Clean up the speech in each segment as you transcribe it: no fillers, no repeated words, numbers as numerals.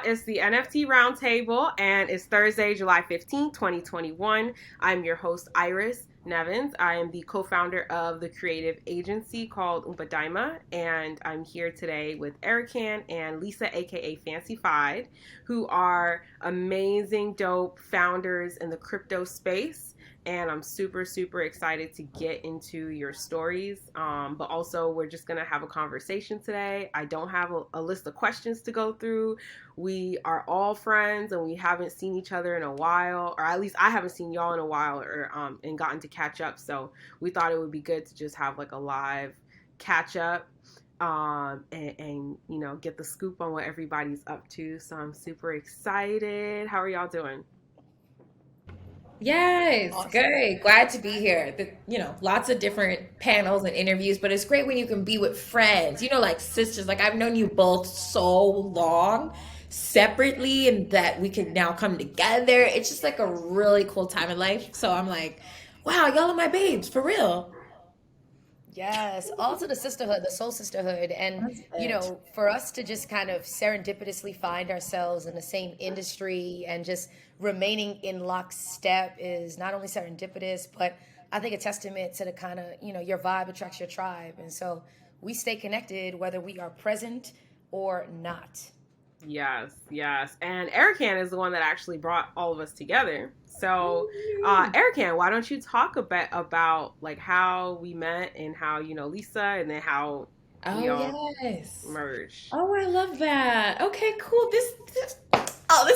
It's the NFT Roundtable, and it's Thursday, July 15th, 2021. I'm your host, Iris Nevins. I am the co-founder of the creative agency called Obotetukudo, and I'm here today with Erikan and Lisa, aka Fancyfied, who are amazing, dope founders in the crypto space. And I'm super, super excited to get into your stories. But also, we're just going to have a conversation today. I don't have a list of questions to go through. We are all friends and we haven't seen each other in a while, or at least I haven't seen y'all in a while, or and gotten to catch up. So we thought it would be good to just have like a live catch up and you know, get the scoop on what everybody's up to. So I'm super excited. How are y'all doing? Yes, Awesome. good. Glad to be here. Lots of different panels and interviews, but it's great when you can be with friends, like sisters. Like I've known you both so long separately, and that we can now come together. It's just like a really cool time in life. So I'm like, wow, y'all are my babes for real. Yes, also the sisterhood, the soul sisterhood. And, That's it. for us to just kind of serendipitously find ourselves in the same industry and just remaining in lockstep is not only serendipitous, but I think a testament to the kind of, your vibe attracts your tribe. And so we stay connected whether we are present or not. Yes, yes. And Erikan is the one that actually brought all of us together. So, Erikan, why don't you talk about like how we met and how, Lisa, and then how we Oh all yes. merged. Oh, I love that. Okay, cool. This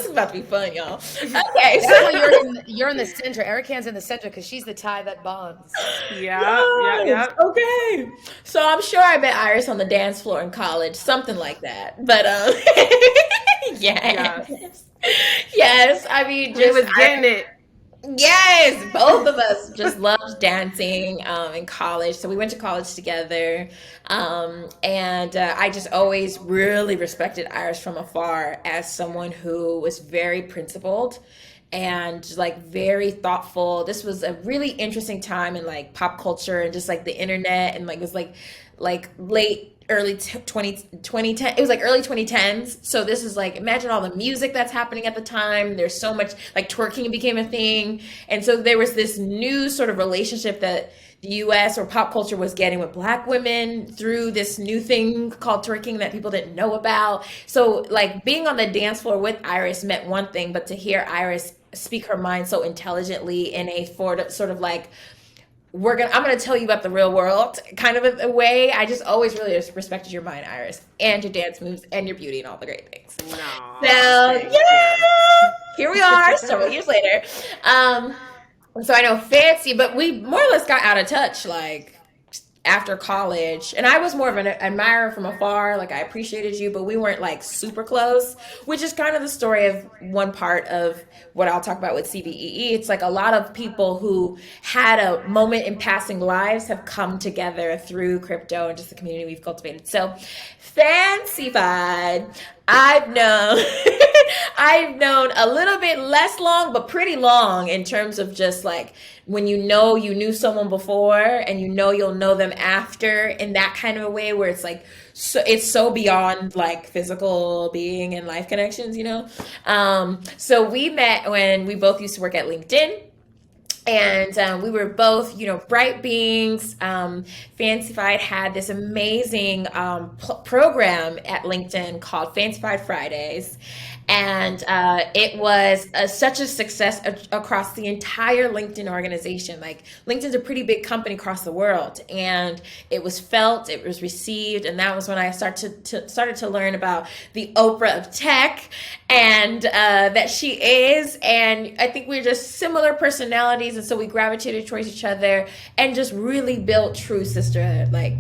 is about to be fun, y'all. Okay, That's so why you're in the center. Erican's in the center because she's the tie that bonds. Yeah, yeah, yes. yeah. Okay. So I'm sure I met Iris on the dance floor in college, something like that. But Yes. yes. Yes. I mean, We just was getting it. yes, both of us just loved dancing in college. So we went to college together. And I just always really respected Iris from afar as someone who was very principled and like very thoughtful. This was a really interesting time in like pop culture and just like the internet, and like it was like late early 2010. It was like early 2010s. So this is like, imagine all the music that's happening at the time. There's so much, like twerking became a thing, and so there was this new sort of relationship that the US or pop culture was getting with black women through this new thing called twerking that people didn't know about. So like being on the dance floor with Iris meant one thing, but to hear Iris speak her mind so intelligently in a sort of like, I'm gonna tell you about the real world kind of a way. I just always really just respected your mind, Iris, and your dance moves and your beauty and all the great things. So No, thank yeah, you. here we are several years later. Um, so I know Fancy, but we more or less got out of touch like after college. And I was more of an admirer from afar. Like I appreciated you, but we weren't like super close, which is kind of the story of one part of what I'll talk about with CBEE. It's like a lot of people who had a moment in passing lives have come together through crypto and just the community we've cultivated. So Fancyfied, I've known I've known a little bit less long, but pretty long in terms of just like when you knew someone before and you'll know them after, in that kind of a way where it's like it's so beyond like physical being and life connections. So we met when we both used to work at LinkedIn, and we were both, bright beings. Fancyfied had this amazing program at LinkedIn called Fancyfied Fridays, and it was such a success across the entire LinkedIn organization. Like LinkedIn's a pretty big company across the world, and it was felt, it was received, and that was when I started to learn about the Oprah of tech, and that she is, and I think we're just similar personalities, and so we gravitated towards each other and just really built true sisterhood. Like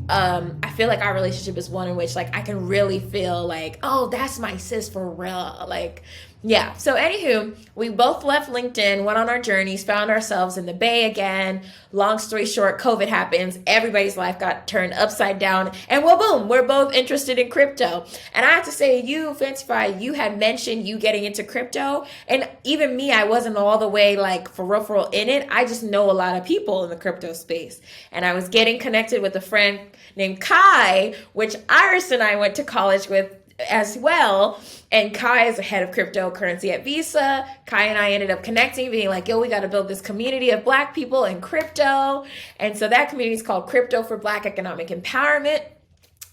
I feel like our relationship is one in which like I can really feel like, oh, that's my sis for real. Like, yeah. So anywho, we both left LinkedIn, went on our journeys, found ourselves in the Bay again. Long story short, COVID happens. Everybody's life got turned upside down, and well, boom, we're both interested in crypto. And I have to say, you, Fancyfy, you had mentioned you getting into crypto, and even me, I wasn't all the way like for real in it. I just know a lot of people in the crypto space, and I was getting connected with a friend named Kai, which Iris and I went to college with as well. And Kai is the head of cryptocurrency at Visa. Kai and I ended up connecting, being like, yo, we got to build this community of Black people in crypto. And so that community is called Crypto for Black Economic Empowerment.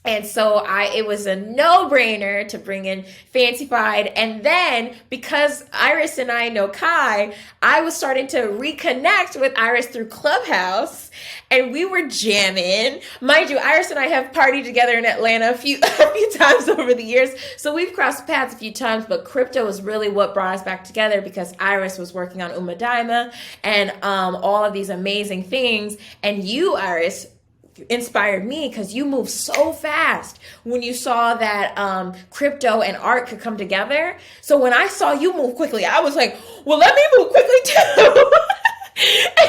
And so it was a no-brainer to bring in Fancyfied. And then because Iris and I know Kai, I was starting to reconnect with Iris through Clubhouse, and we were jamming. Mind you, Iris and I have partied together in Atlanta a few times over the years. So we've crossed paths a few times, but crypto is really what brought us back together, because Iris was working on Umbadaima and all of these amazing things. And you, Iris, inspired me because you moved so fast when you saw that crypto and art could come together. So when I saw you move quickly, I was like, well, let me move quickly too.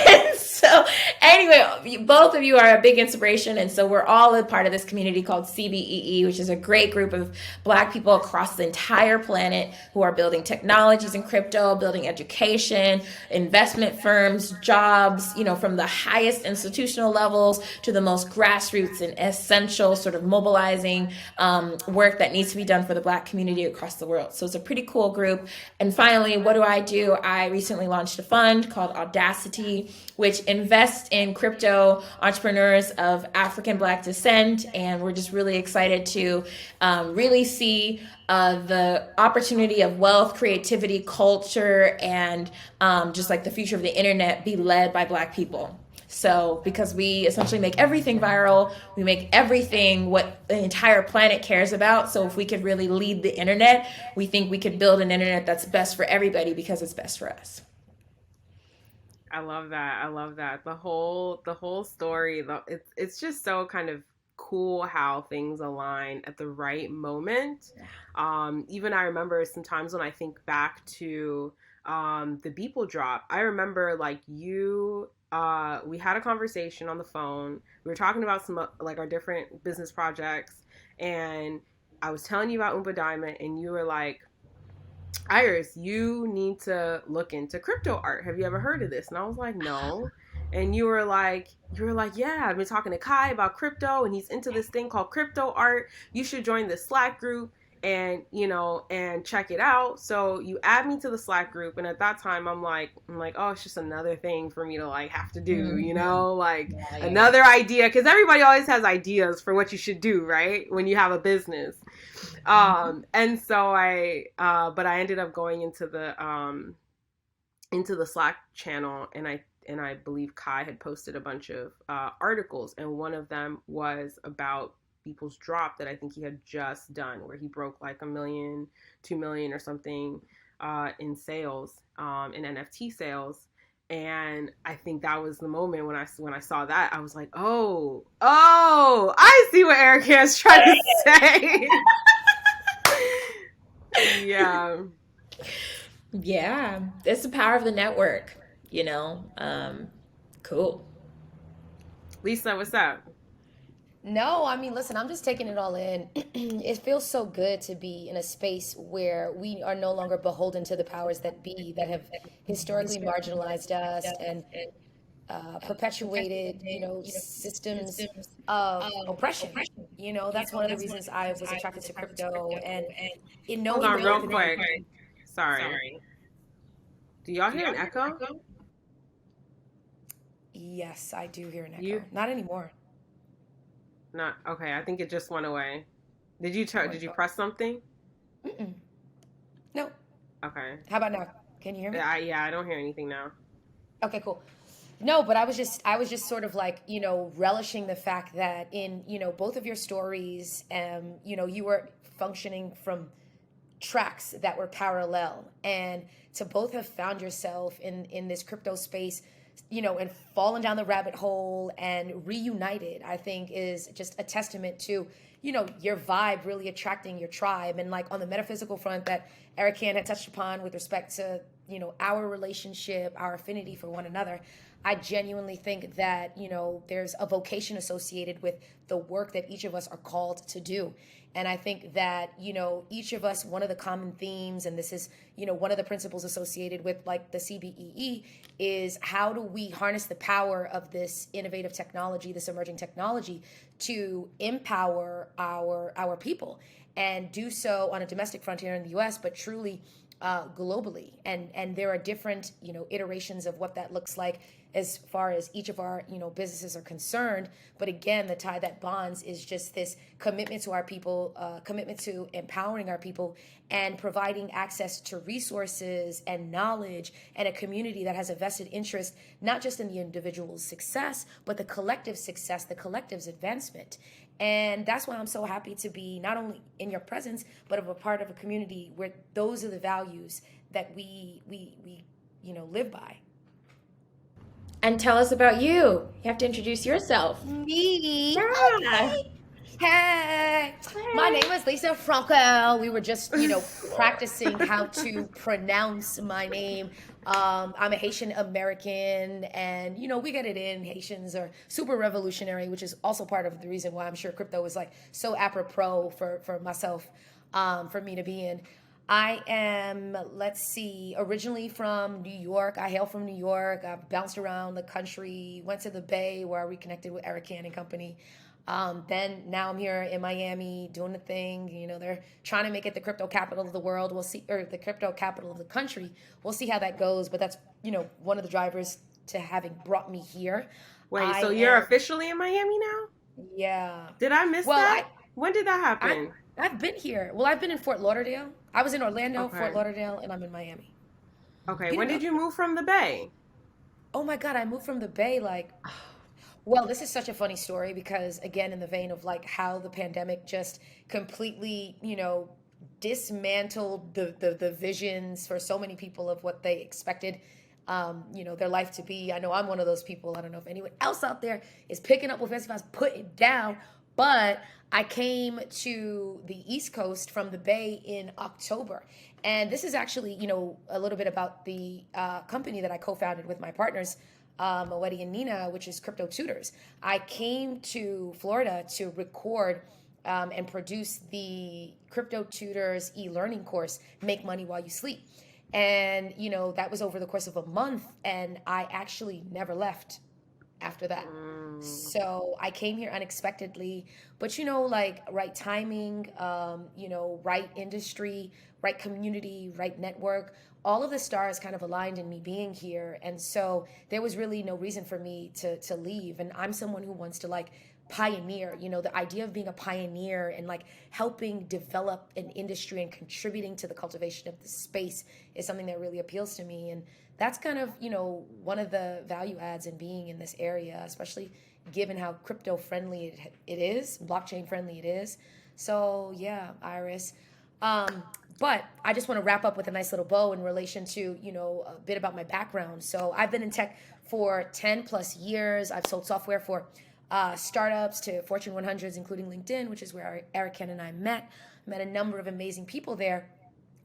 And so anyway, both of you are a big inspiration. And so we're all a part of this community called CBEE, which is a great group of Black people across the entire planet who are building technologies in crypto, building education, investment firms, jobs, from the highest institutional levels to the most grassroots and essential sort of mobilizing work that needs to be done for the Black community across the world. So it's a pretty cool group. And finally, what do? I recently launched a fund called Audacity, which invests in crypto entrepreneurs of African Black descent. And we're just really excited to really see the opportunity of wealth, creativity, culture, and just like the future of the internet be led by Black people. So because we essentially make everything viral, we make everything what the entire planet cares about. So if we could really lead the internet, we think we could build an internet that's best for everybody because it's best for us. I love that. The whole story, it's just so kind of cool how things align at the right moment. Even I remember sometimes when I think back to the Beeple drop, I remember like we had a conversation on the phone. We were talking about some like our different business projects, and I was telling you about Umbadaima, and you were like, Iris, you need to look into crypto art. Have you ever heard of this? And I was like, no. And you were like, yeah, I've been talking to Kai about crypto, and he's into this thing called crypto art. You should join the Slack group and check it out. So you add me to the Slack group, and at that time I'm like, oh, it's just another thing for me to like have to do, another idea, because everybody always has ideas for what you should do, right? When you have a business. And so but I ended up going into the Slack channel, and I believe Kai had posted a bunch of articles, and one of them was about Beeple's drop that I think he had just done, where he broke like 1 million, 2 million or something in sales, in NFT sales. And I think that was the moment when I saw that, I was like, oh, I see what Erikan is trying to say. Yeah, it's the power of the network, cool. Lisa, what's up? No, I mean, listen, I'm just taking it all in. It feels so good to be in a space where we are no longer beholden to the powers that be that have historically marginalized us and perpetuated, systems of oppression. That's one of the reasons I was attracted to crypto. And in knowing Hold on, real quick. Sorry. Do y'all hear an echo? Yes, I do hear an echo. Not anymore. Not okay. I think it just went away. Did you press something? Mm-mm. No. Okay. How about now? Can you hear me? I don't hear anything now. Okay, cool. No, but I was just sort of like, relishing the fact that in, both of your stories, you were functioning from tracks that were parallel, and to both have found yourself in this crypto space, and fallen down the rabbit hole and reunited, I think is just a testament to, your vibe really attracting your tribe. And like on the metaphysical front that Erikan had touched upon with respect to, our relationship, our affinity for one another, I genuinely think that, there's a vocation associated with the work that each of us are called to do. And I think that, each of us, one of the common themes, and this is, one of the principles associated with like the CBEE, is how do we harness the power of this innovative technology, this emerging technology, to empower our people, and do so on a domestic front here in the US, but truly globally. And there are different, iterations of what that looks like as far as each of our, businesses are concerned. But again, the tie that bonds is just this commitment to our people, commitment to empowering our people and providing access to resources and knowledge and a community that has a vested interest, not just in the individual's success, but the collective success, the collective's advancement. And that's why I'm so happy to be not only in your presence, but of a part of a community where those are the values that we live by. And tell us about you. You have to introduce yourself. Me? Yeah. Okay. Hey, my name is Lisa Francoeur. We were just, practicing how to pronounce my name. I'm a Haitian American, and we get it in. Haitians are super revolutionary, which is also part of the reason why I'm sure crypto is like so apropos for myself, for me to be in. I am, originally from New York. I hail from New York. I've bounced around the country, went to the Bay where I reconnected with Erikan and company. Then now I'm here in Miami doing the thing. They're trying to make it the crypto capital of the world. We'll see, or the crypto capital of the country. We'll see how that goes. But that's, one of the drivers to having brought me here. Wait, so you're officially in Miami now? Yeah. Did I miss that? When did that happen? I've been here. Well, I've been in Fort Lauderdale. I was in Orlando, Okay. Fort Lauderdale, and I'm in Miami. Okay, when did you move from the Bay? Oh my God, I moved from the Bay well, this is such a funny story because, again, in the vein of like how the pandemic just completely, dismantled the visions for so many people of what they expected, their life to be. I know I'm one of those people. I don't know if anyone else out there is picking up what Fancyfied's putting down, but I came to the East Coast from the Bay in October. And this is actually, a little bit about the company that I co-founded with my partners, Mawedi and Nina, which is Crypto Tutors. I came to Florida to record and produce the Crypto Tutors e-learning course, Make Money While You Sleep. And, that was over the course of a month, and I actually never left after that. So I came here unexpectedly, but right timing, right industry, right community, right network, all of the stars kind of aligned in me being here. And so there was really no reason for me to leave. And I'm someone who wants to pioneer, the idea of being a pioneer and helping develop an industry and contributing to the cultivation of the space is something that really appeals to me. And that's kind of, one of the value adds in being in this area, especially given how crypto friendly it is, blockchain friendly it is. So yeah, Iris. But I just want to wrap up with a nice little bow in relation to, a bit about my background. So I've been in tech for 10 plus years. I've sold software for startups to Fortune 100s, including LinkedIn, which is where Erikan and I met. I met a number of amazing people there.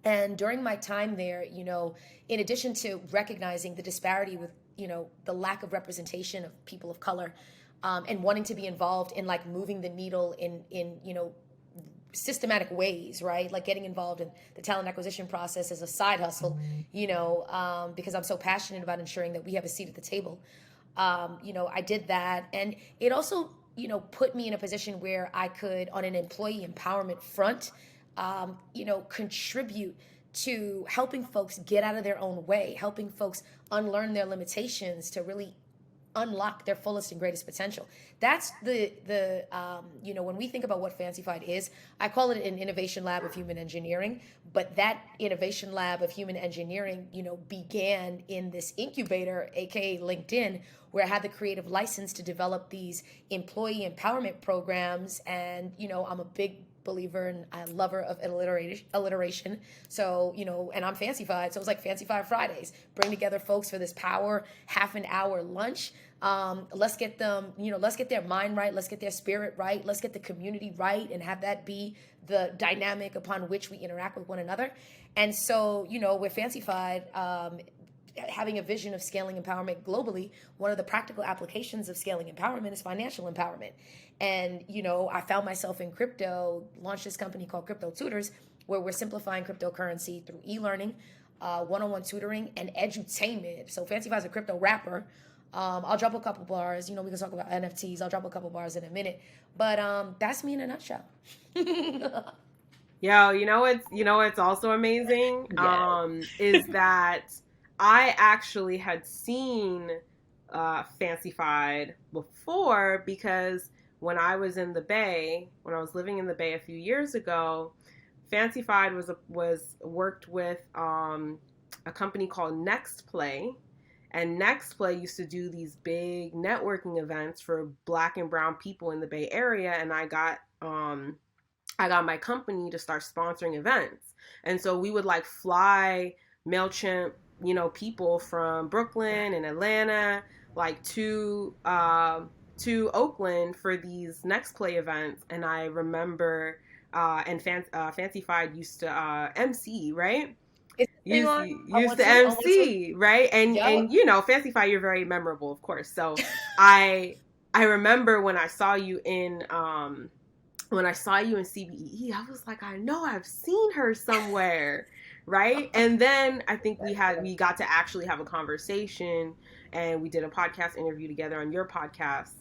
And during my time there, in addition to recognizing the disparity with, the lack of representation of people of color, and wanting to be involved in moving the needle in systematic ways, right? Like getting involved in the talent acquisition process as a side hustle, because I'm so passionate about ensuring that we have a seat at the table. I did that. And it also, put me in a position where I could, on an employee empowerment front, contribute to helping folks get out of their own way, helping folks unlearn their limitations to really unlock their fullest and greatest potential. That's the when we think about what Fancyfied is, I call it an innovation lab of human engineering, but that innovation lab of human engineering, began in this incubator, aka LinkedIn, where I had the creative license to develop these employee empowerment programs. And, I'm a big believer and a lover of alliteration. So, and I'm Fancyfied. So it's like Fancyfied Fridays. Bring together folks for this power half an hour lunch. Let's get them, let's get their mind right. Let's get their spirit right. Let's get the community right and have that be the dynamic upon which we interact with one another. And so, with Fancyfied, having a vision of scaling empowerment globally, one of the practical applications of scaling empowerment is financial empowerment. And, I found myself in crypto, launched this company called Crypto Tutors, where we're simplifying cryptocurrency through e-learning, one-on-one tutoring, and edutainment. So Fancyfied's a crypto rapper. I'll drop a couple bars. We can talk about NFTs. I'll drop a couple bars in a minute. But that's me in a nutshell. Yo, what's also amazing is that I actually had seen Fancyfied before, because when I was in the Bay, when I was living in the Bay a few years ago, Fancyfied was worked with a company called Next Play. And Next Play used to do these big networking events for Black and brown people in the Bay Area, and I got my company to start sponsoring events. And so we would fly MailChimp, people from Brooklyn and Atlanta, to Oakland for these Next Play events. And I remember, Fancyfied used to MC, right? Used to MC, right? And Fancyfied, you're very memorable, of course. So I remember when I saw you in CBEE, I was like, I know I've seen her somewhere, right? And then I think we got to actually have a conversation, and we did a podcast interview together on your podcast,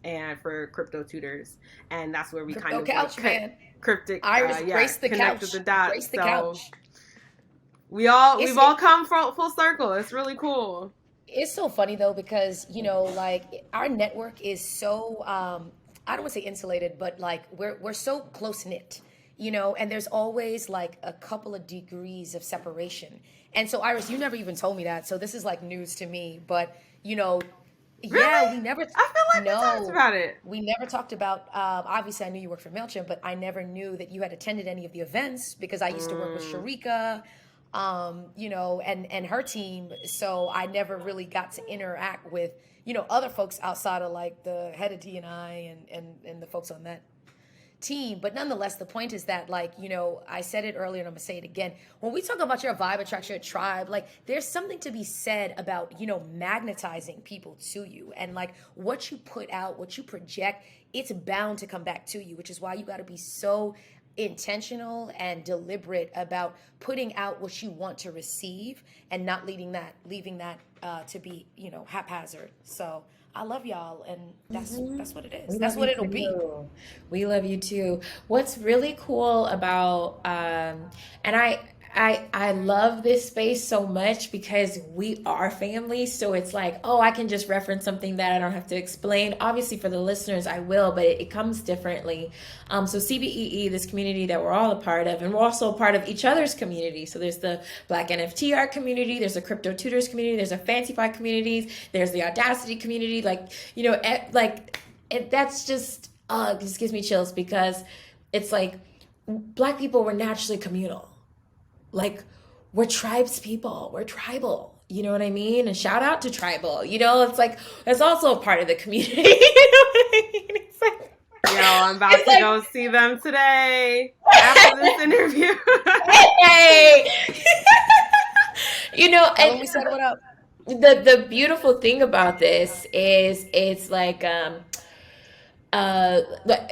and for Crypto Tutors, and that's where we Crypto couch, man. Cryptic, Iris, grace the connected couch. the dots. Grace the couch. We've all come full circle. It's really cool. It's so funny though, because our network is so I don't want to say insulated, but we're so close knit, and there's always a couple of degrees of separation. And so Iris, you never even told me that, so this is news to me. But Really? Yeah, we never. I feel like we talked about it. We never talked about. Obviously, I knew you worked for MailChimp, but I never knew that you had attended any of the events, because I used to work with Sharika, and her team. So I never really got to interact with other folks outside of the head of D&I and the folks on that team. But nonetheless, the point is that I said it earlier and I'm gonna say it again. When we talk about your vibe attracts your tribe, there's something to be said about magnetizing people to you, and what you put out, what you project, it's bound to come back to you, which is why you got to be so intentional and deliberate about putting out what you want to receive, and not leaving that to be haphazard. So I love y'all, and that's what it is. That's what it'll be. We love you too. What's really cool about and I love this space so much, because we are family. So it's I can just reference something that I don't have to explain. Obviously for the listeners I will, but it comes differently. So CBEE, this community that we're all a part of, and we're also a part of each other's community. So there's the Black NFT art community, there's a Crypto Tutors community, there's a Fancyfied communities, there's the Audacity community. That's just, it just gives me chills, because it's Black people were naturally communal. We're tribes people. We're tribal. You know what I mean? And shout out to tribal. It's that's also a part of the community. You know what I mean? It's yo, I'm about to go see them today after this interview. Hey! And we said what up. The beautiful thing about this is it's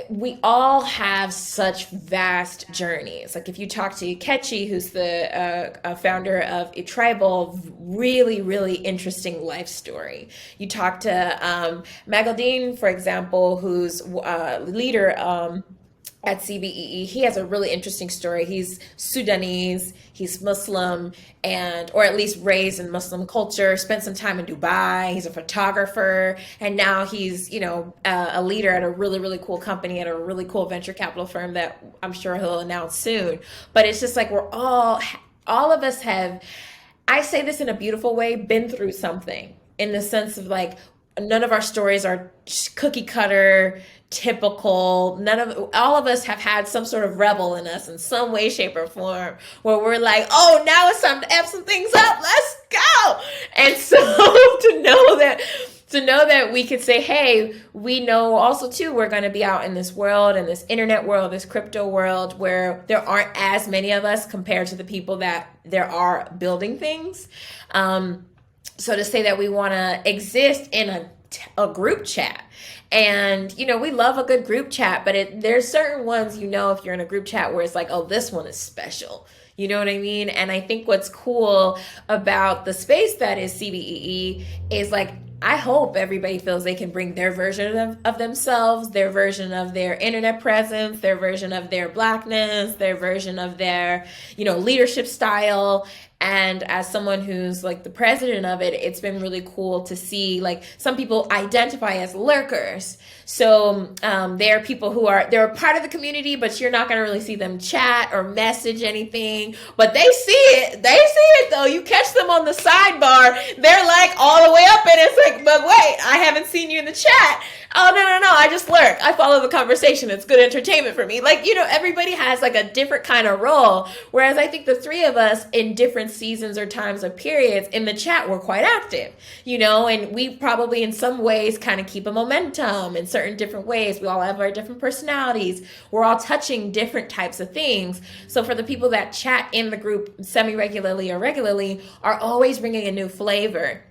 we all have such vast journeys. If you talk to Kechi, who's the founder of a tribal, really, really interesting life story. You talk to Magaldine, for example, who's leader at CBEE. He has a really interesting story. He's Sudanese, he's Muslim, or at least raised in Muslim culture, spent some time in Dubai. He's a photographer, and now he's, a leader at a really, really cool company, at a really cool venture capital firm that I'm sure he'll announce soon. But it's just we're all of us have, I say this in a beautiful way, been through something, in the sense of none of our stories are cookie cutter, typical. All of us have had some sort of rebel in us in some way, shape, or form, where we're oh, now it's time to F some things up. Let's go. And so to know that to know that we could say, hey, we know also too, we're going to be out in this world, in this internet world, this crypto world, where there aren't as many of us compared to the people that there are building things. So to say that we want to exist in a group chat, and we love a good group chat, but there's certain ones, if you're in a group chat where it's like, oh, this one is special. You know what I mean? And I think what's cool about the space that is CBEE is like, I hope everybody feels they can bring their version of themselves, their version of their internet presence, their version of their Blackness, their version of their, leadership style. And as someone who's like the president of it, it's been really cool to see like some people identify as lurkers. So they're people they're a part of the community, but you're not going to really see them chat or message anything. But they see it. They see it though. You catch them on the sidebar. They're like all the way up, and it's like, but wait, I haven't seen you in the chat. Oh, no, I just lurk. I follow the conversation. It's good entertainment for me. Like, everybody has like a different kind of role. Whereas I think the three of us in different seasons or times or periods in the chat were quite active, and we probably in some ways kind of keep a momentum in certain different ways. We all have our different personalities. We're all touching different types of things. So for the people that chat in the group semi-regularly or regularly are always bringing a new flavor.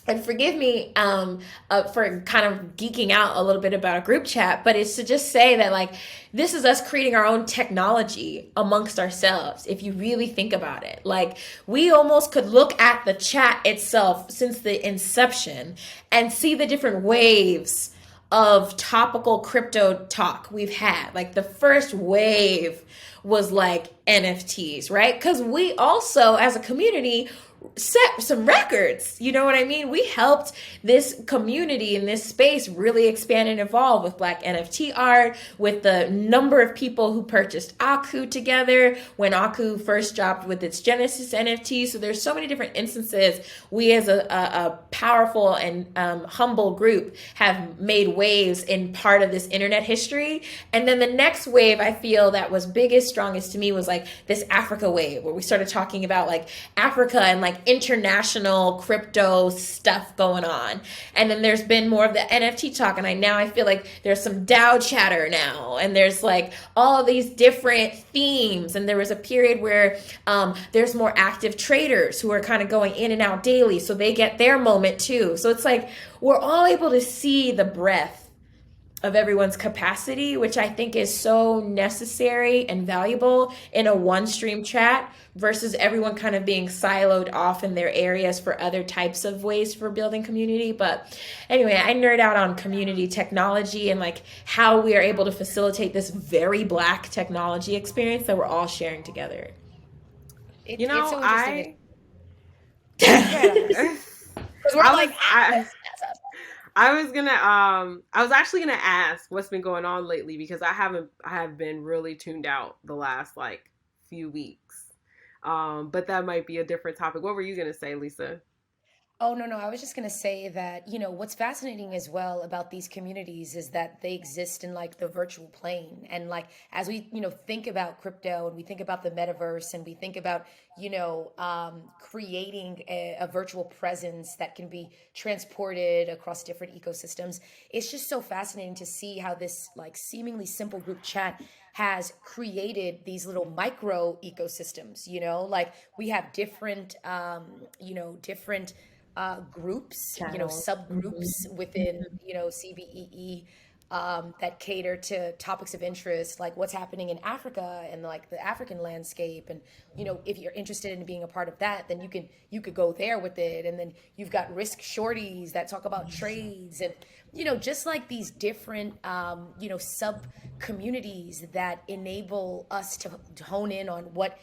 And forgive me for kind of geeking out a little bit about a group chat, but it's to just say that like this is us creating our own technology amongst ourselves. If you really think about it, like we almost could look at the chat itself since the inception and see the different waves of topical crypto talk we've had. Like the first wave was like NFTs, right? Because we also as a community set some records. You know what I mean? We helped this community in this space really expand and evolve with Black NFT art, with the number of people who purchased Aku together when Aku first dropped with its Genesis NFT. So there's so many different instances we as a powerful and humble group have made waves in part of this internet history. And then the next wave I feel that was biggest, strongest to me was like this Africa wave, where we started talking about like Africa and like international crypto stuff going on. And then there's been more of the NFT talk, and I feel like there's some DAO chatter now, and there's like all of these different themes. And there was a period where there's more active traders who are kind of going in and out daily, so they get their moment too. So it's like we're all able to see the breadth of everyone's capacity, which I think is so necessary and valuable in a one stream chat versus everyone kind of being siloed off in their areas for other types of ways for building community. But anyway, I nerd out on community technology and like how we are able to facilitate this very Black technology experience that we're all sharing together. It's so I was actually gonna ask what's been going on lately, because I have been really tuned out the last like few weeks. But that might be a different topic. What were you gonna say, Lisa? Oh, no, no. I was just going to say that, what's fascinating as well about these communities is that they exist in like the virtual plane. And like, as we, think about crypto and we think about the metaverse and we think about, creating a virtual presence that can be transported across different ecosystems, it's just so fascinating to see how this like seemingly simple group chat has created these little micro ecosystems, like we have different, different groups, Channels. subgroups within, CBEE that cater to topics of interest, like what's happening in Africa and like the African landscape. And, if you're interested in being a part of that, then you could go there with it. And then you've got risk shorties that talk about trades and, just like these different, sub communities that enable us to hone in on what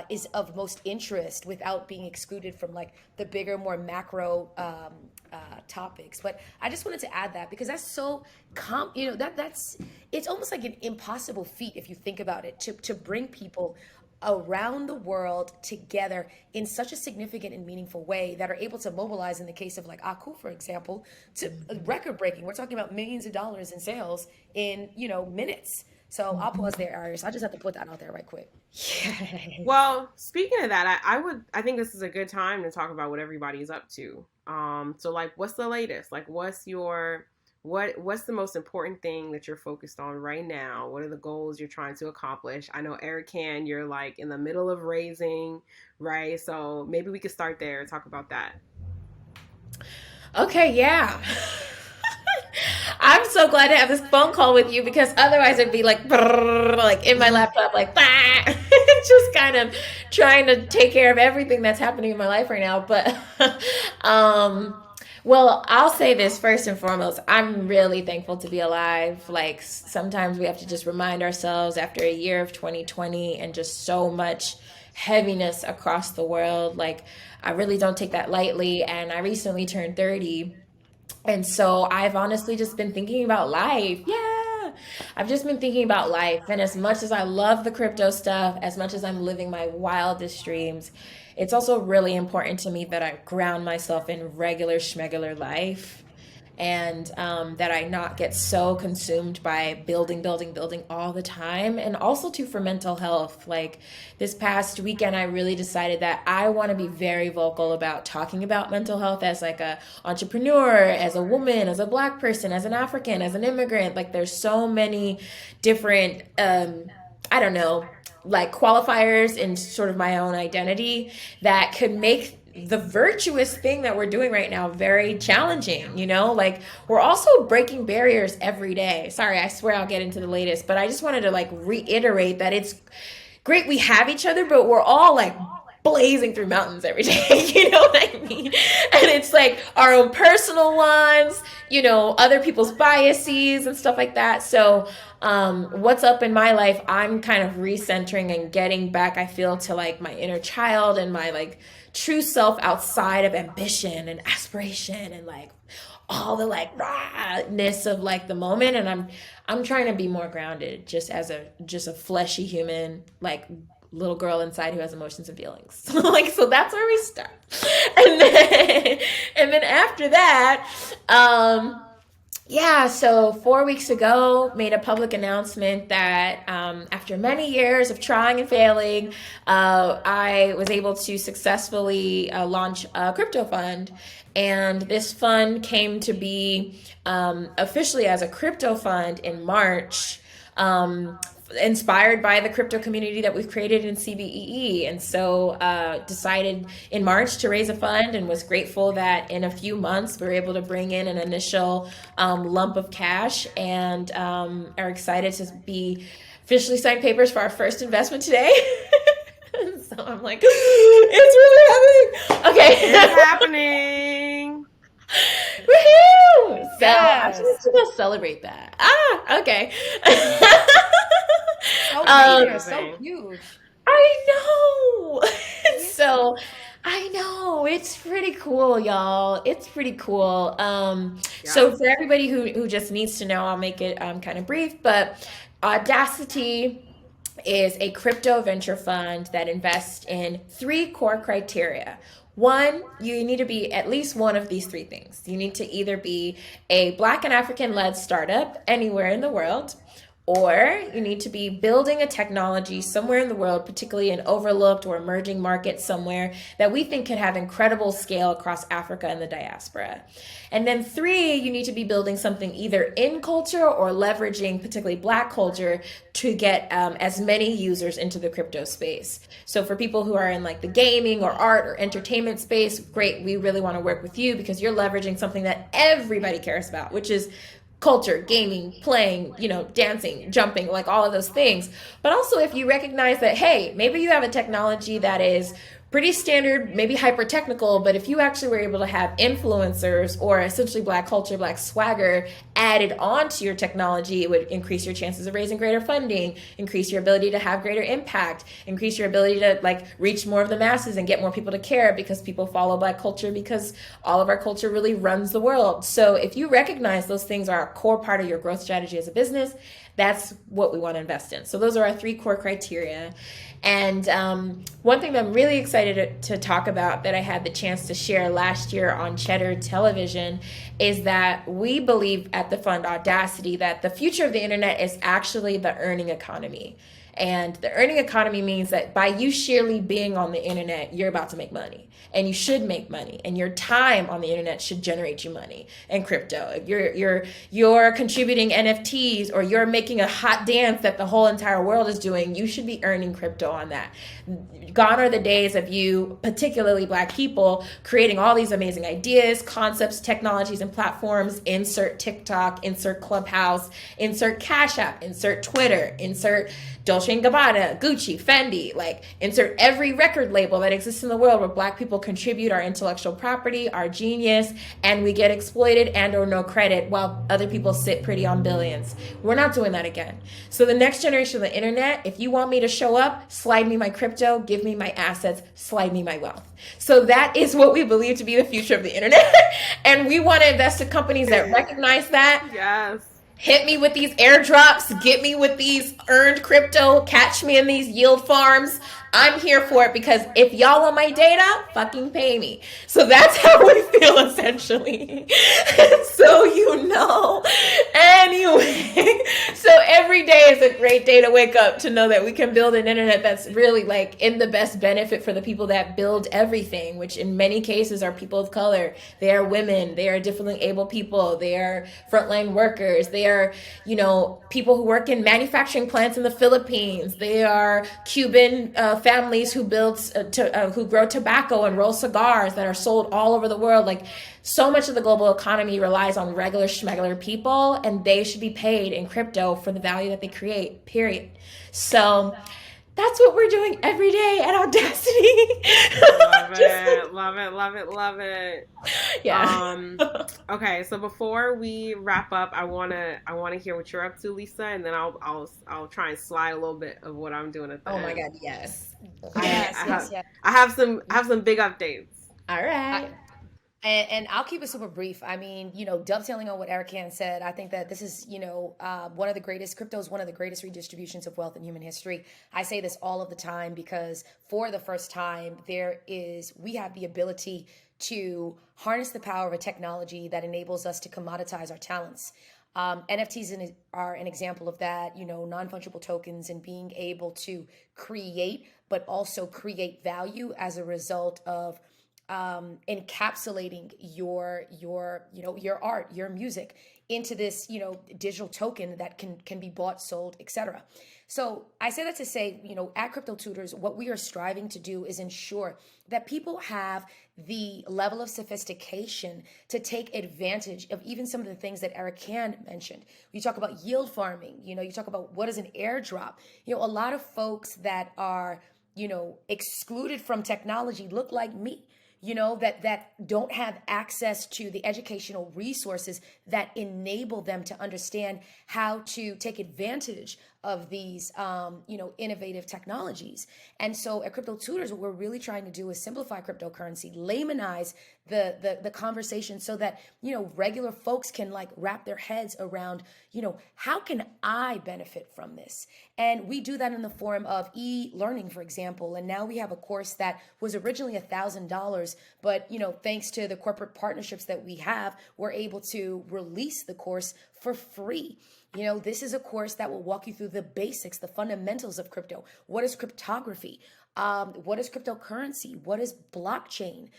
is of most interest without being excluded from like the bigger, more macro topics. But I just wanted to add that because that's so that's it's almost like an impossible feat if you think about it to bring people around the world together in such a significant and meaningful way that are able to mobilize, in the case of like Aku, for example, to record breaking. We're talking about millions of dollars in sales in minutes. So I'll pause there, Iris. I just have to put that out there right quick. Well, speaking of that, I think this is a good time to talk about what everybody's up to. So like, what's the latest? Like, what's the most important thing that you're focused on right now? What are the goals you're trying to accomplish? I know Erikan, you're like in the middle of raising, right? So maybe we could start there and talk about that. Okay, yeah. I'm so glad to have this phone call with you because otherwise it'd be like, brrr, like in my laptop, like, bah! Just kind of trying to take care of everything that's happening in my life right now. But, well, I'll say this first and foremost. I'm really thankful to be alive. Like sometimes we have to just remind ourselves after a year of 2020 and just so much heaviness across the world. Like I really don't take that lightly. And I recently turned 30. And so I've honestly just been thinking about life. Yeah. I've just been thinking about life. And as much as I love the crypto stuff, as much as I'm living my wildest dreams, it's also really important to me that I ground myself in regular schmegular life and that I not get so consumed by building, building, building all the time. And also too for mental health. Like this past weekend, I really decided that I want to be very vocal about talking about mental health as like a entrepreneur, as a woman, as a Black person, as an African, as an immigrant. Like there's so many different, I don't know, like qualifiers in sort of my own identity that could make the virtuous thing that we're doing right now very challenging, you know? Like we're also breaking barriers every day. Sorry, I swear I'll get into the latest, but I just wanted to like reiterate that it's great we have each other, but we're all like blazing through mountains every day. You know what I mean? And it's like our own personal ones, you know, other people's biases and stuff like that. So what's up in my life, I'm kind of recentering and getting back, I feel, to like my inner child and my like true self outside of ambition and aspiration and like all the like rawness of like the moment. And I'm trying to be more grounded just as a fleshy human, like little girl inside who has emotions and feelings. Like, so that's where we start. And then after that, yeah, so 4 weeks ago, made a public announcement that after many years of trying and failing, I was able to successfully launch a crypto fund. And this fund came to be officially as a crypto fund in March. Inspired by the crypto community that we've created in CBEE. And so decided in March to raise a fund and was grateful that in a few months we were able to bring in an initial lump of cash and are excited to be officially signed papers for our first investment today. So I'm like, it's really happening. Okay. It's happening. Woohoo! So Yes. I'm just gonna celebrate that. Okay. So Um, major, so huge. I know. So I know it's pretty cool, y'all. It's pretty cool. So Yeah. for everybody who just needs to know, I'll make it kind of brief. But Audacity is a crypto venture fund that invests in three core criteria. One, you need to be at least one of these three things. You need to either be a Black and African led startup anywhere in the world, or you need to be building a technology somewhere in the world, particularly an overlooked or emerging market somewhere that we think could have incredible scale across Africa and the diaspora. And then three, you need to be building something either in culture or leveraging particularly Black culture to get as many users into the crypto space. So for people who are in like the gaming or art or entertainment space, great, we really want to work with you because you're leveraging something that everybody cares about, which is culture, gaming, playing, you know, dancing, jumping, like all of those things. But also if you recognize that, hey, maybe you have a technology that is pretty standard, maybe hyper technical, but if you actually were able to have influencers or essentially Black culture, Black swagger added onto your technology, it would increase your chances of raising greater funding, increase your ability to have greater impact, increase your ability to like reach more of the masses and get more people to care because people follow Black culture because all of our culture really runs the world. So if you recognize those things are a core part of your growth strategy as a business, that's what we want to invest in. So those are our three core criteria. And one thing that I'm really excited to talk about that I had the chance to share last year on Cheddar Television is that we believe at the fund Audacity that the future of the internet is actually the earning economy. And the earning economy means that by you sheerly being on the internet, you're about to make money. And you should make money, and your time on the internet should generate you money in crypto. If you're contributing NFTs, or you're making a hot dance that the whole entire world is doing, you should be earning crypto on that. Gone are the days of you, particularly Black people, creating all these amazing ideas, concepts, technologies, and platforms. Insert TikTok, insert Clubhouse, insert Cash App, insert Twitter, insert Dolce & Gabbana, Gucci, Fendi, like insert every record label that exists in the world where Black people contribute our intellectual property, our genius, and we get exploited and or no credit while other people sit pretty on billions. We're not doing that again. So the next generation of the internet, if you want me to show up, slide me my crypto, give me my assets, slide me my wealth. So that is what we believe to be the future of the internet. And we want to invest in companies that recognize that. Yes. Hit me with these airdrops, get me with these earned crypto, catch me in these yield farms. I'm here for it, because if y'all want my data, fucking pay me. So that's how we feel, essentially. So you know. Anyway, so every day is a great day to wake up to know that we can build an internet that's really like in the best benefit for the people that build everything, which in many cases are people of color. They are women. They are differently able people. They are frontline workers. They are, you know, people who work in manufacturing plants in the Philippines. They are Cuban families who who grow tobacco and roll cigars that are sold all over the world. Like, so much of the global economy relies on regular schmegular people, and they should be paid in crypto for the value that they create, period. So that's what we're doing every day at Audacity. Love it. Yeah. Okay, so before we wrap up, I wanna hear what you're up to, Lisa, and then I'll try and slide a little bit of what I'm doing at the end. Oh my God, yes. Yes. I have some big updates. All right. And I'll keep it super brief. I mean, you know, dovetailing on what Erikan said, I think that this is, you know, crypto is one of the greatest redistributions of wealth in human history. I say this all of the time because for the first time, we have the ability to harness the power of a technology that enables us to commoditize our talents. NFTs are an example of that, you know, non-fungible tokens, and being able to create, but also create value as a result of encapsulating your art, your music into this, you know, digital token that can be bought, sold, etc. So I say that to say, you know, at Crypto Tutors, what we are striving to do is ensure that people have the level of sophistication to take advantage of even some of the things that Erikan mentioned. You talk about yield farming, you know, you talk about what is an airdrop. You know, a lot of folks that are, you know, excluded from technology look like me. You know, that don't have access to the educational resources that enable them to understand how to take advantage of these, you know, innovative technologies. And so at Crypto Tutors, what we're really trying to do is simplify cryptocurrency, laymanize the conversation so that, you know, regular folks can like wrap their heads around, you know, how can I benefit from this? And we do that in the form of e-learning, for example. And now we have a course that was originally $1,000, but, you know, thanks to the corporate partnerships that we have, we're able to release the course for free. You know, this is a course that will walk you through the basics, the fundamentals of crypto. What is cryptography? What is cryptocurrency? What is blockchain?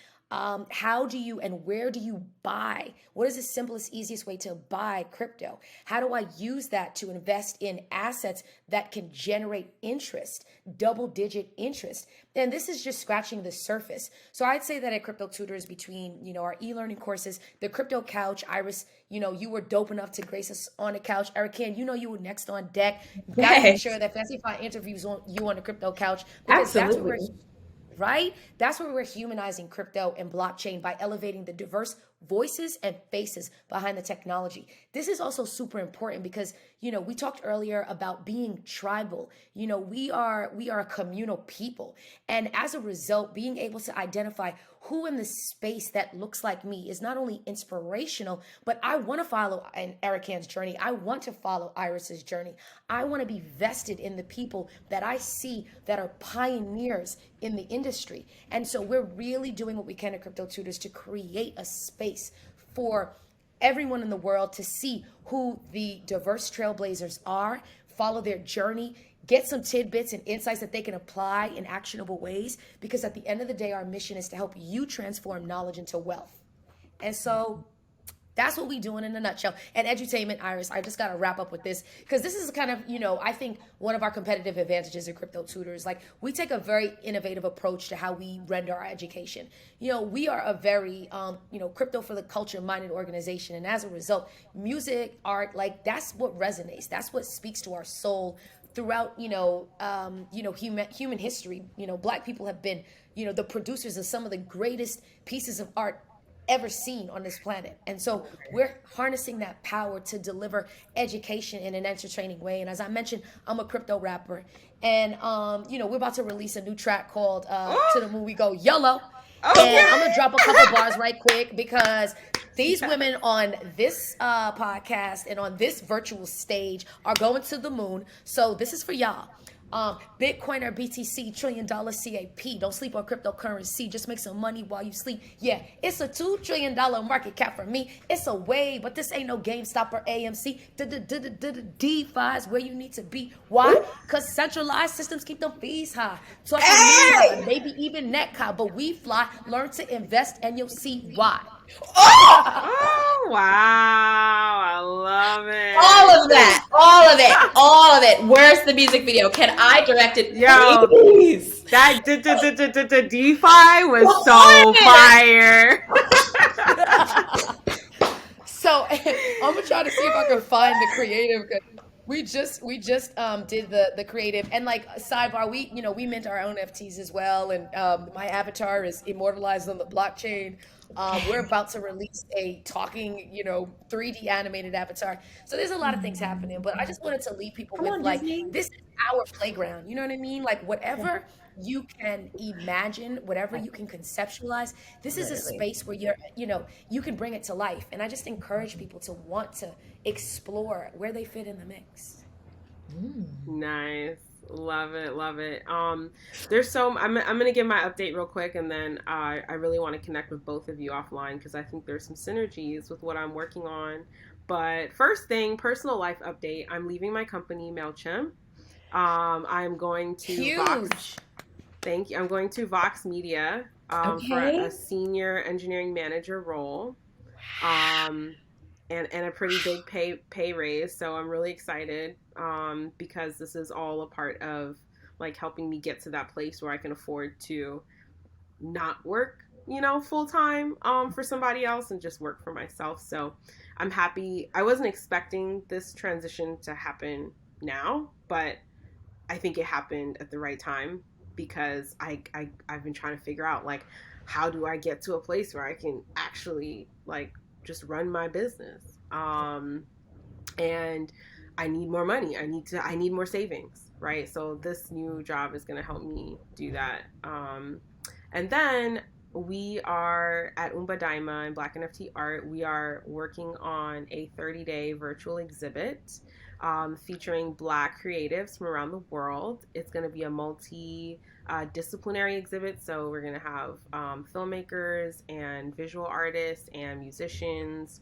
How do you and where do you buy? What is the simplest, easiest way to buy crypto? How do I use that to invest in assets that can generate interest, double-digit interest? And this is just scratching the surface. So I'd say that at Crypto Tutors, between, you know, our e-learning courses, the Crypto Couch, Iris, you know, you were dope enough to grace us on the couch. Erikan, you know, you were next on deck. Got to make sure that Fancyfied interviews you on the Crypto Couch, because Absolutely. that's what we're right? That's where we're humanizing crypto and blockchain by elevating the diverse voices and faces behind the technology. This is also super important because, you know, we talked earlier about being tribal. You know, we are a communal people. And as a result, being able to identify who in the space that looks like me is not only inspirational, but I want to follow Erikan's journey. I want to follow Iris's journey. I want to be vested in the people that I see that are pioneers in the industry. And so we're really doing what we can at Crypto Tutors to create a space for everyone in the world to see who the diverse trailblazers are, follow their journey, get some tidbits and insights that they can apply in actionable ways, because at the end of the day, our mission is to help you transform knowledge into wealth. And so that's what we doing in a nutshell. And edutainment, Iris, I just got to wrap up with this, because this is kind of, I think one of our competitive advantages in Crypto Tutors. Like, we take a very innovative approach to how we render our education. We are a very, crypto for the culture minded organization. And as a result, music, art, like, that's what resonates. That's what speaks to our soul throughout, human history. Black people have been, the producers of some of the greatest pieces of art ever seen on this planet. And so we're harnessing that power to deliver education in an entertaining way. And as I mentioned, I'm a crypto rapper, and we're about to release a new track called To the Moon We Go YOLO. Okay. And I'm gonna drop a couple bars right quick, because these women on this podcast and on this virtual stage are going to the moon. So this is for y'all. Bitcoin or BTC, $1 trillion CAP. Don't sleep on cryptocurrency. Just make some money while you sleep. Yeah, it's a $2 trillion market cap for me. It's a wave, but this ain't no GameStop or AMC. DeFi is where you need to be. Why? Because centralized systems keep them fees high. Talking maybe even net high, but we fly. Learn to invest, and you'll see why. Oh, wow. I love it. All of it. Where's the music video? Can I direct it? Yo, please? That DeFi was so fire. So I'm gonna try to see if I can find the creative. We just did the creative, and like sidebar, we mint our own NFTs as well, and my avatar is immortalized on the blockchain. We're about to release a talking, 3D animated avatar. So there's a lot of things happening, but I just wanted to leave people with this is our playground. You know what I mean? Like, whatever you can imagine, whatever you can conceptualize, this is a space where you can bring it to life. And I just encourage people to want to explore where they fit in the mix. Nice. Love it. I'm gonna give my update real quick, and then I really want to connect with both of you offline, because I think there's some synergies with what I'm working on. But first thing, personal life update. I'm leaving my company, MailChimp. I'm going to Vox. Thank you. I'm going to Vox Media for a senior engineering manager role. And a pretty big pay raise. So I'm really excited because this is all a part of like helping me get to that place where I can afford to not work, full time for somebody else and just work for myself. So I'm happy. I wasn't expecting this transition to happen now, but I think it happened at the right time, because I've been trying to figure out, like, how do I get to a place where I can actually like just run my business. And I need more money. I need more savings, right? So this new job is going to help me do that. And then we are at Umbadaima and Black NFT Art. We are working on a 30-day virtual exhibit featuring Black creatives from around the world. It's going to be a multi-disciplinary exhibit. So we're going to have filmmakers and visual artists and musicians.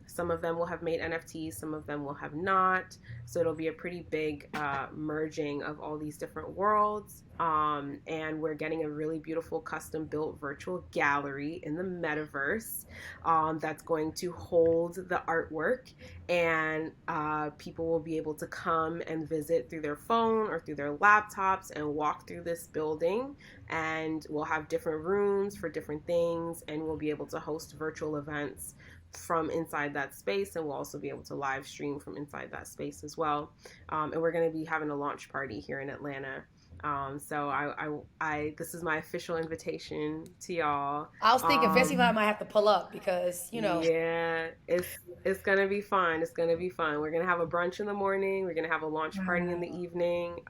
Some of them will have made NFTs, some of them will have not. So it'll be a pretty big merging of all these different worlds. And we're getting a really beautiful custom-built virtual gallery in the metaverse that's going to hold the artwork, and people will be able to come and visit through their phone or through their laptops and walk through this building, and we'll have different rooms for different things, and we'll be able to host virtual events from inside that space, and we'll also be able to live stream from inside that space as well. And we're going to be having a launch party here in Atlanta. So I this is my official invitation to y'all. I was thinking Fancyfied might have to pull up, because yeah, it's gonna be fun. It's gonna be fun. We're gonna have a brunch in the morning. We're gonna have a launch party in the evening.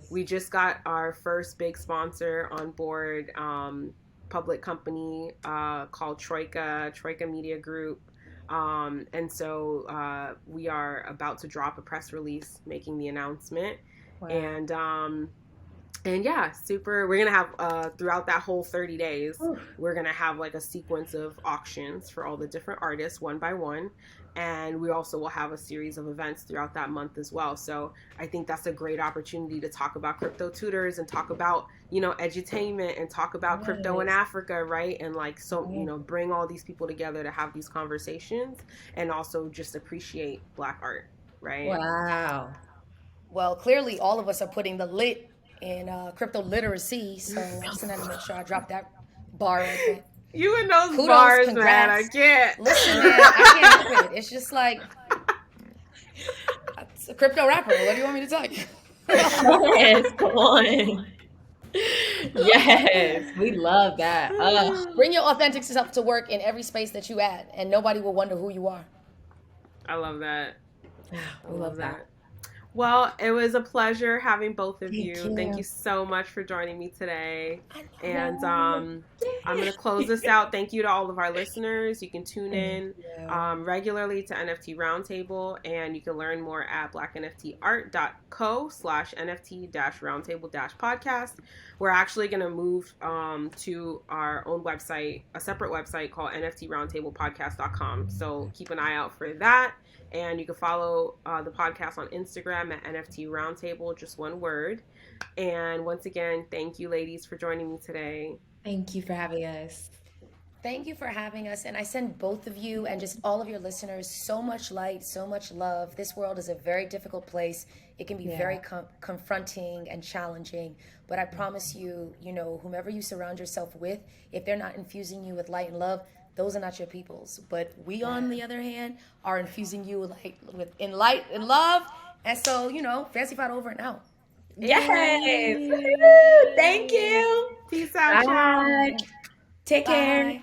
We just got our first big sponsor on board, public company called Troika Media Group. And so we are about to drop a press release making the announcement. Wow. And yeah, super. We're gonna have throughout that whole 30 days, we're gonna have like a sequence of auctions for all the different artists one by one, And we also will have a series of events throughout that month as well. So I think that's a great opportunity to talk about crypto tutors and talk about, edutainment and talk about crypto in Africa, right? And like, so, bring all these people together to have these conversations and also just appreciate Black art, right? Wow. Well, clearly all of us are putting the lit in crypto literacy. So I just wanted to make sure I dropped that bar right there. You and those Kudos, bars, congrats. man. I can't. Listen, man, I can't help it. It's just like, it's a crypto rapper. What do you want me to tell you? Yes, come on. Yes, we love that. Bring your authentic self to work in every space that you at, and nobody will wonder who you are. I love that. I love that. Well, it was a pleasure having both of you. Thank you so much for joining me today. And I'm going to close this out. Thank you to all of our listeners. You can tune in regularly to NFT Roundtable, and you can learn more at blacknftart.co/NFT-roundtable-podcast. We're actually going to move to our own website, a separate website called nftroundtablepodcast.com. So keep an eye out for that. And you can follow the podcast on Instagram at NFT Roundtable, just one word. And once again, thank you, ladies, for joining me today. Thank you for having us. Thank you for having us. And I send both of you and just all of your listeners so much light, so much love. This world is a very difficult place. It can be very confronting and challenging. But I promise you, whomever you surround yourself with, if they're not infusing you with light and love, those are not your peoples. But we, on the other hand, are infusing you with light and love. And so, Fancyfied over and out. Yes. Thank you. Peace out, y'all. Take care.